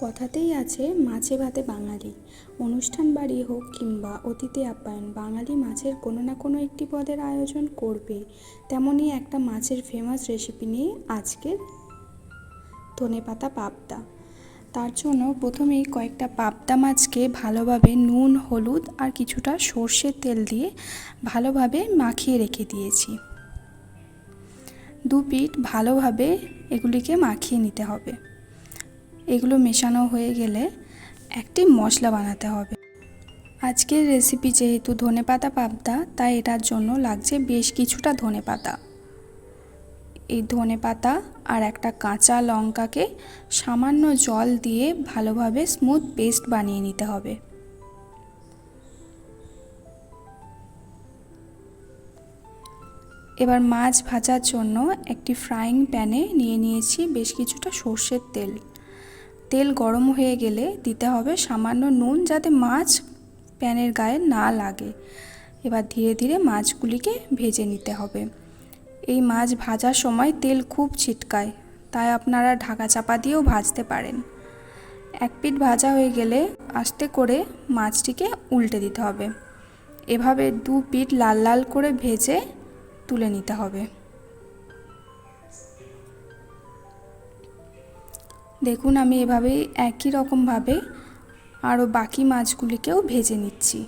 কথাতেই আছে মাছে ভাতে বাঙালি। অনুষ্ঠান বাড়ি হোক কিংবা অতিথি আপ্যায়ন, বাঙালি মাছের কোনো না কোনো একটি পদের আয়োজন করবে। তেমনই একটা মাছের ফেমাস রেসিপি নিয়ে আজকের ধনেপাতা পাবদা। তার জন্য প্রথমেই কয়েকটা পাবদা মাছকে ভালোভাবে নুন, হলুদ আর কিছুটা সর্ষের তেল দিয়ে ভালোভাবে মাখিয়ে রেখে দিয়েছি। দু পিঠ ভালোভাবে এগুলিকে মাখিয়ে নিতে হবে। এগুলো মেশানো হয়ে গেলে একটি মশলা বানাতে হবে। আজকের রেসিপি যেহেতু ধনেপাতা পাবদা, তাই এটার জন্য লাগছে বেশ কিছুটা ধনেপাতা। এই ধনেপাতা আর একটা কাঁচা লঙ্কাকে সামান্য জল দিয়ে ভালোভাবে স্মুথ পেস্ট বানিয়ে নিতে হবে। এবার মাছ ভাজার জন্য একটি ফ্রাইং প্যানে নিয়ে নিয়েছি বেশ কিছুটা সর্ষের তেল। তেল গরম হয়ে গেলে দিতে হবে সামান্য নুন, যাতে মাছ প্যানের গায়ে না লাগে। এবার ধীরে ধীরে মাছগুলিকে ভেজে নিতে হবে। এই মাছ ভাজার সময় তেল খুব ছিটকায়, তাই আপনারা ঢাকা চাপা দিয়েও ভাজতে পারেন। এক পিঠ ভাজা হয়ে গেলে আস্তে করে মাছটিকে উল্টে দিতে হবে। এভাবে দু পিঠ লাল লাল করে ভেজে তুলে নিতে হবে। দেখুন, আমি এভাবেই একই রকমভাবে আরও বাকি মাছগুলিকেও ভেজে নিচ্ছি।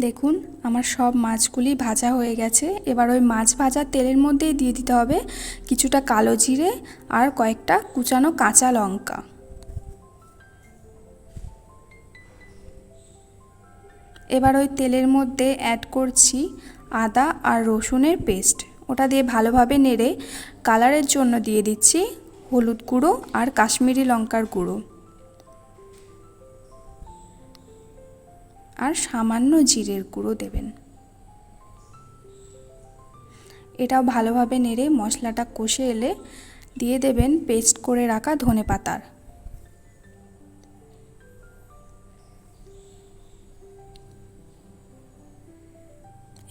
দেখুন, আমার সব মাছগুলি ভাজা হয়ে গেছে। এবার ওই মাছ ভাজার তেলের মধ্যেই দিয়ে দিতে হবে কিছুটা কালো জিরে আর কয়েকটা কুচানো কাঁচা লঙ্কা। এবার ওই তেলের মধ্যে অ্যাড করছি আদা আর রসুনের পেস্ট। ওটা দিয়ে ভালোভাবে নেড়ে কালারের জন্য দিয়ে দিচ্ছি হলুদ গুঁড়ো আর কাশ্মীরি লঙ্কার গুঁড়ো আর সামান্য জিরের গুঁড়ো দেবেন। এটাও ভালোভাবে নেড়ে মশলাটা কষে এলে দিয়ে দেবেন পেস্ট করে রাখা ধনেপাতার।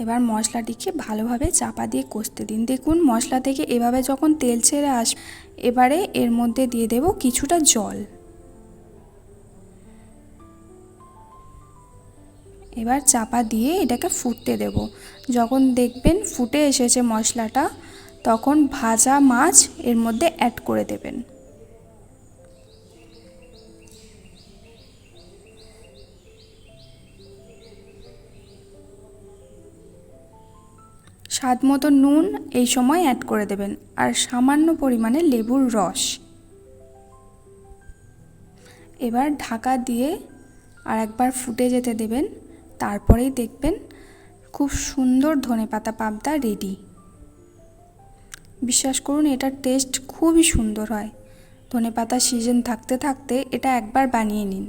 এবার মশলাটিকে ভালোভাবে চাপা দিয়ে কষতে দিন। দেখুন, মশলা থেকে এভাবে যখন তেল ছেড়ে আসবে, এবারে এর মধ্যে দিয়ে দেব কিছুটা জল। এবার চাপা দিয়ে এটাকে ফুটতে দেব। যখন দেখবেন ফুটে এসেছে মশলাটা, তখন ভাজা মাছ এর মধ্যে অ্যাড করে দেবেন। স্বাদ মতো নুন এই সময় অ্যাড করে দেবেন আর সামান্য পরিমাণে লেবুর রস। এবার ঢাকা দিয়ে আর একবার ফুটে যেতে দেবেন। তারপরেই দেখবেন খুব সুন্দর ধনেপাতা পাবদা রেডি। বিশ্বাস করুন, এটার টেস্ট খুবই সুন্দর হয়। ধনেপাতা সিজন থাকতে থাকতে এটা একবার বানিয়ে নিন।